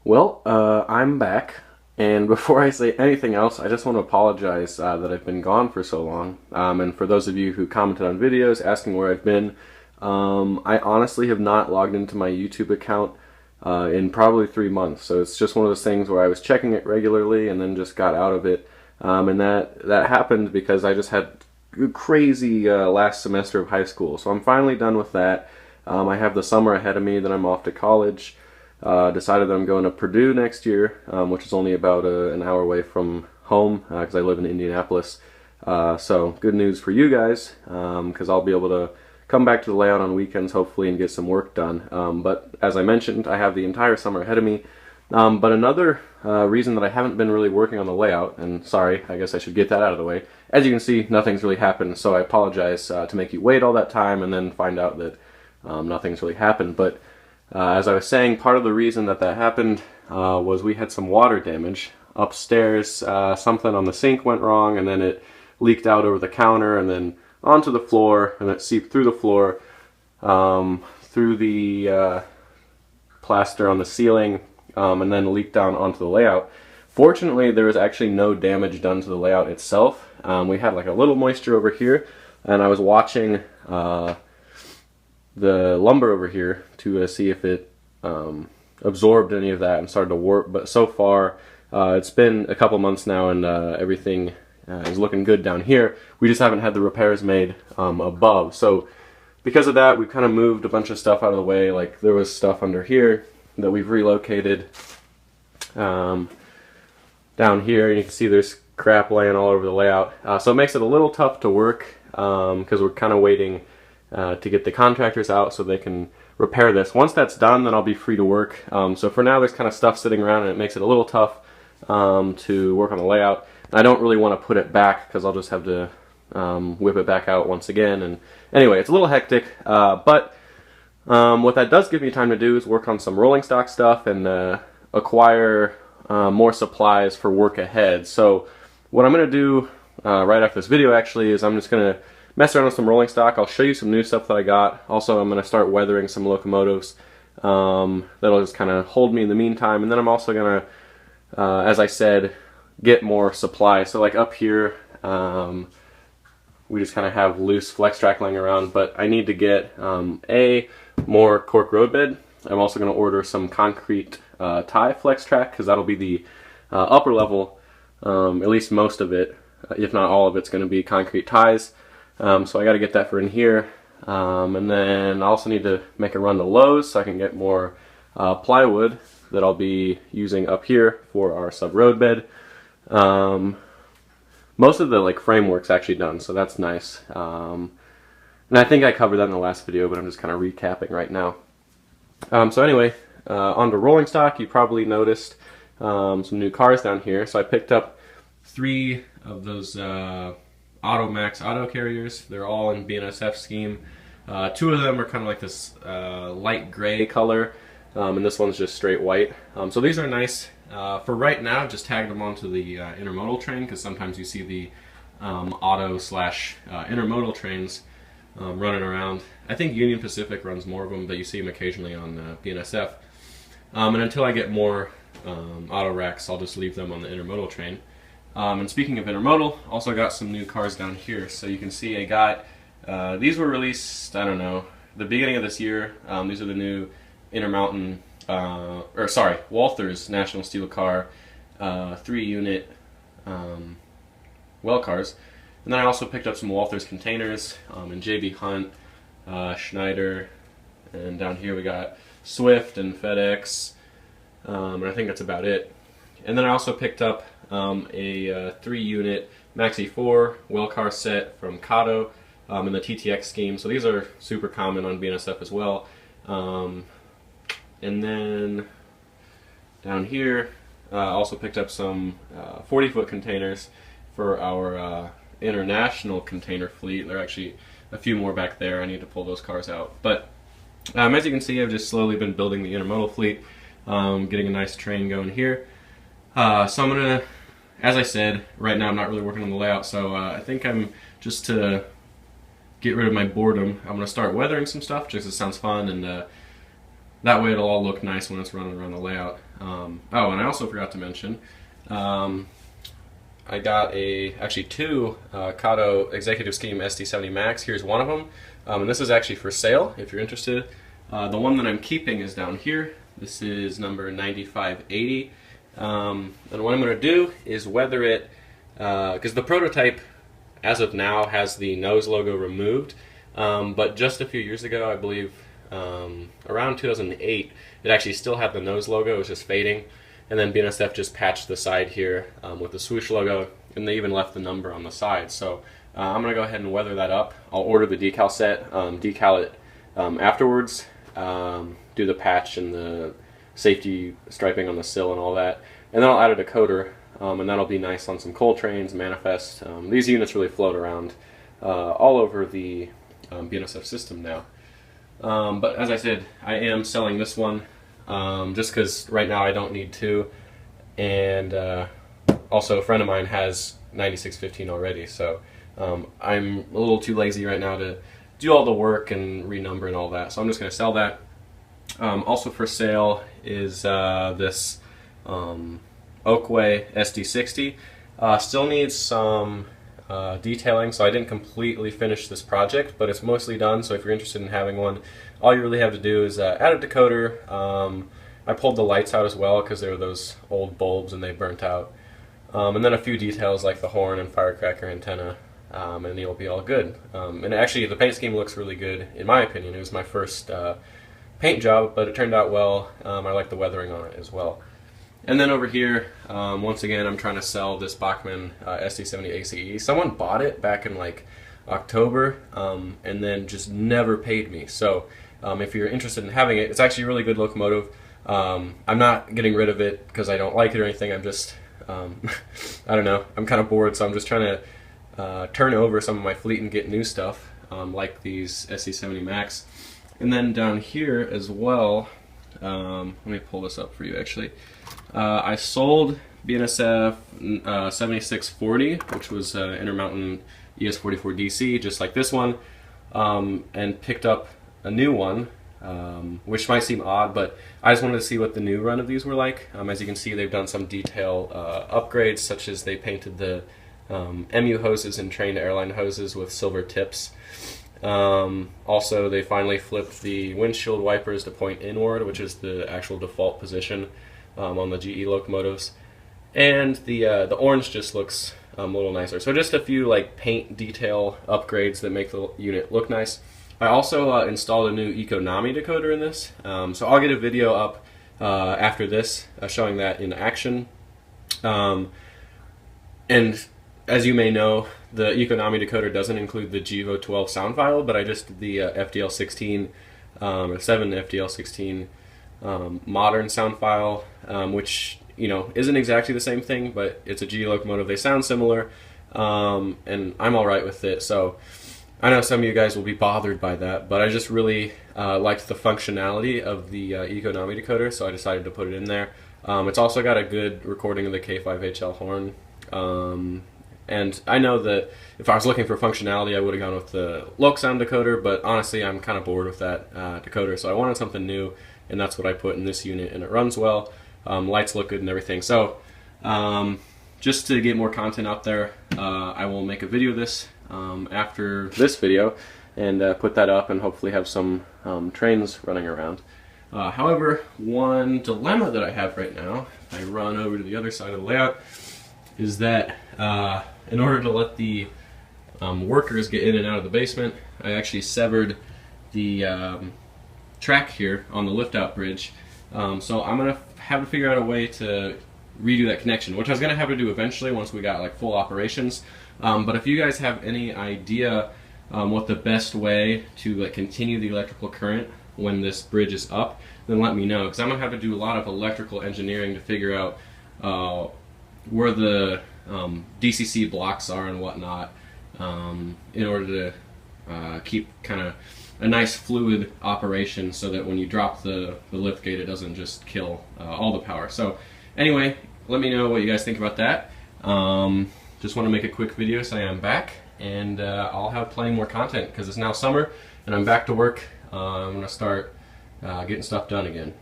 I'm back, and before I say anything else, I just want to apologize that I've been gone for so long. And for those of you who commented on videos asking where I've been, I honestly have not logged into my YouTube account in probably 3 months. So it's just one of those things where I was checking it regularly and then just got out of it. And that happened because I just had a crazy last semester of high school. So I'm finally done with that. I have the summer ahead of me, then I'm off to college. Decided that I'm going to Purdue next year, which is only about an hour away from home because I live in Indianapolis. So good news for you guys because I'll be able to come back to the layout on weekends hopefully and get some work done. But as I mentioned, I have the entire summer ahead of me. But another reason that I haven't been really working on the layout, and sorry, I guess I should get that out of the way. As you can see, nothing's really happened, so I apologize to make you wait all that time and then find out that nothing's really happened. But as I was saying, part of the reason that happened was we had some water damage upstairs. Something on the sink went wrong, and then it leaked out over the counter and then onto the floor, and it seeped through the floor, through the plaster on the ceiling, and then leaked down onto the layout. Fortunately, there was actually no damage done to the layout itself. We had like a little moisture over here, and I was watching the lumber over here to see if it absorbed any of that and started to warp, but so far it's been a couple months now, and everything is looking good down here. We just haven't had the repairs made above. So because of that, we've kind of moved a bunch of stuff out of the way. Like there was stuff under here that we've relocated down here, and you can see there's crap laying all over the layout. So it makes it a little tough to work because we're kind of waiting to get the contractors out so they can repair this. Once that's done, then I'll be free to work. So for now, there's kind of stuff sitting around, and it makes it a little tough to work on the layout. And I don't really want to put it back because I'll just have to whip it back out once again. And anyway, it's a little hectic, but what that does give me time to do is work on some rolling stock stuff and acquire more supplies for work ahead. So what I'm going to do right after this video actually is I'm just going to mess around with some rolling stock. I'll show you some new stuff that I got. Also, I'm going to start weathering some locomotives. That'll just kind of hold me in the meantime. And then I'm also going to, as I said, get more supplies. So like up here, we just kind of have loose flex track laying around, but I need to get more cork roadbed. I'm also going to order some concrete tie flex track because that'll be the upper level. At least most of it, if not all of it's going to be concrete ties. So I got to get that for in here, and then I also need to make a run to Lowe's so I can get more plywood that I'll be using up here for our sub road bed. Most of the framework's actually done, so that's nice. And I think I covered that in the last video, but I'm just kind of recapping right now. So anyway, on to rolling stock. You probably noticed some new cars down here. So I picked up 3 of those Automax auto carriers. They're all in BNSF scheme. 2 of them are kind of like this light gray color, and this one's just straight white. So these are nice. For right now, I've just tagged them onto the intermodal train because sometimes you see the auto / intermodal trains running around. I think Union Pacific runs more of them, but you see them occasionally on BNSF. And until I get more auto racks, I'll just leave them on the intermodal train. And speaking of intermodal, also got some new cars down here. So you can see I got, these were released, I don't know, the beginning of this year. These are the new Intermountain, Walthers National Steel Car 3-unit well cars. And then I also picked up some Walthers containers and JB Hunt, Schneider, and down here we got Swift and FedEx, and I think that's about it. And then I also picked up a 3-unit Maxi 4 well car set from Kato in the TTX scheme. So these are super common on BNSF as well. And then down here, I also picked up some 40-foot containers for our international container fleet. There are actually a few more back there. I need to pull those cars out. But as you can see, I've just slowly been building the intermodal fleet, getting a nice train going here. So I'm going to, as I said, right now I'm not really working on the layout, so I think I'm just to get rid of my boredom, I'm going to start weathering some stuff just 'cause it sounds fun, and That way it'll all look nice when it's running around the layout. Oh, and I also forgot to mention, I got actually two Kato Executive Scheme SD70 Max. Here's one of them, and this is actually for sale if you're interested. The one that I'm keeping is down here. This is number 9580. And what I'm going to do is weather it, because the prototype as of now has the nose logo removed, but just a few years ago, I believe around 2008, it actually still had the nose logo. It was just fading, and then BNSF just patched the side here with the swoosh logo, and they even left the number on the side. So I'm going to go ahead and weather that up. I'll order the decal set, decal it afterwards, do the patch and the safety striping on the sill and all that, and then I'll add a decoder, and that'll be nice on some Coltrane's, Manifest. These units really float around all over the BNSF system now. But as I said, I am selling this one just because right now I don't need two, and also a friend of mine has 9615 already, so I'm a little too lazy right now to do all the work and renumber and all that, so I'm just going to sell that. Also for sale is this Oakway SD60. Still needs some detailing, so I didn't completely finish this project, but it's mostly done. So if you're interested in having one, all you really have to do is add a decoder. I pulled the lights out as well because they were those old bulbs and they burnt out, and then a few details like the horn and firecracker antenna, and you'll be all good. And actually the paint scheme looks really good in my opinion. It was my first paint job, but it turned out well. I like the weathering on it as well. And then over here, once again, I'm trying to sell this Bachmann SD70 ACE. Someone bought it back in like October, and then just never paid me. So if you're interested in having it, it's actually a really good locomotive. I'm not getting rid of it because I don't like it or anything. I'm just, I don't know, I'm kind of bored, so I'm just trying to turn over some of my fleet and get new stuff, like these SD70 Max. And then down here as well, let me pull this up for you actually. I sold BNSF 7640, which was Intermountain ES44 DC, just like this one, and picked up a new one, which might seem odd, but I just wanted to see what the new run of these were like. As you can see, they've done some detail upgrades, such as they painted the MU hoses and trained airline hoses with silver tips. Also, they finally flipped the windshield wipers to point inward, which is the actual default position on the GE locomotives, and the orange just looks a little nicer. So just a few like paint detail upgrades that make the unit look nice. I also installed a new Econami decoder in this, so I'll get a video up after this showing that in action. And as you may know, the Econami decoder doesn't include the GEVO 12 sound file, but I just did the FDL16 or 7 FDL16 modern sound file, which isn't exactly the same thing, but it's a GE locomotive. They sound similar, and I'm all right with it. So I know some of you guys will be bothered by that, but I just really liked the functionality of the Econami decoder, so I decided to put it in there. It's also got a good recording of the K5HL horn. And I know that if I was looking for functionality, I would have gone with the Loksound decoder, but honestly, I'm kind of bored with that decoder, so I wanted something new, and that's what I put in this unit, and it runs well. Lights look good and everything. So just to get more content out there, I will make a video of this after this video and put that up and hopefully have some trains running around. However, one dilemma that I have right now, if I run over to the other side of the layout, is that in order to let the workers get in and out of the basement, I actually severed the track here on the lift-out bridge. So I'm going to have to figure out a way to redo that connection, which I was going to have to do eventually once we got like full operations. But if you guys have any idea what the best way to like continue the electrical current when this bridge is up, then let me know, because I'm going to have to do a lot of electrical engineering to figure out where the DCC blocks are and whatnot, in order to keep kind of a nice fluid operation, so that when you drop the lift gate, it doesn't just kill all the power. So anyway, let me know what you guys think about that. Just want to make a quick video saying I'm back, and I'll have plenty more content because it's now summer and I'm back to work. I'm going to start getting stuff done again.